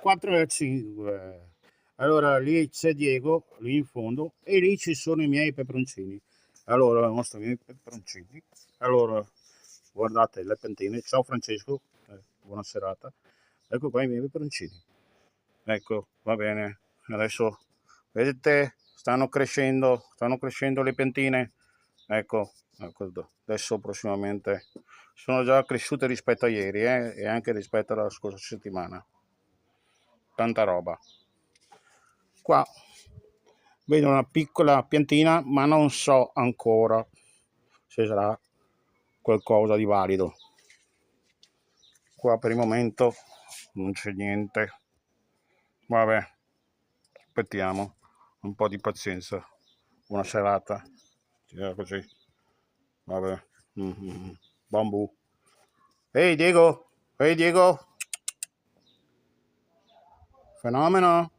4 e 5. Allora lì c'è Diego, lì in fondo, e lì ci sono i miei peperoncini. Allora, mostro i miei peperoncini. Allora, guardate le pentine. Ciao Francesco, buona serata. Ecco qua i miei peperoncini. Ecco, va bene. Adesso, vedete, stanno crescendo le pentine. Ecco, ecco, adesso prossimamente sono già cresciute rispetto a ieri, e anche rispetto alla scorsa settimana. Tanta roba. Qua vedo una piccola piantina, ma non so ancora se sarà qualcosa di valido. Qua per il momento non c'è niente. Vabbè, aspettiamo un po' di pazienza. Buona serata. Così. Vabbè. Mm-hmm. Bambù. Ehi Diego, ehi Diego. Fenomeno.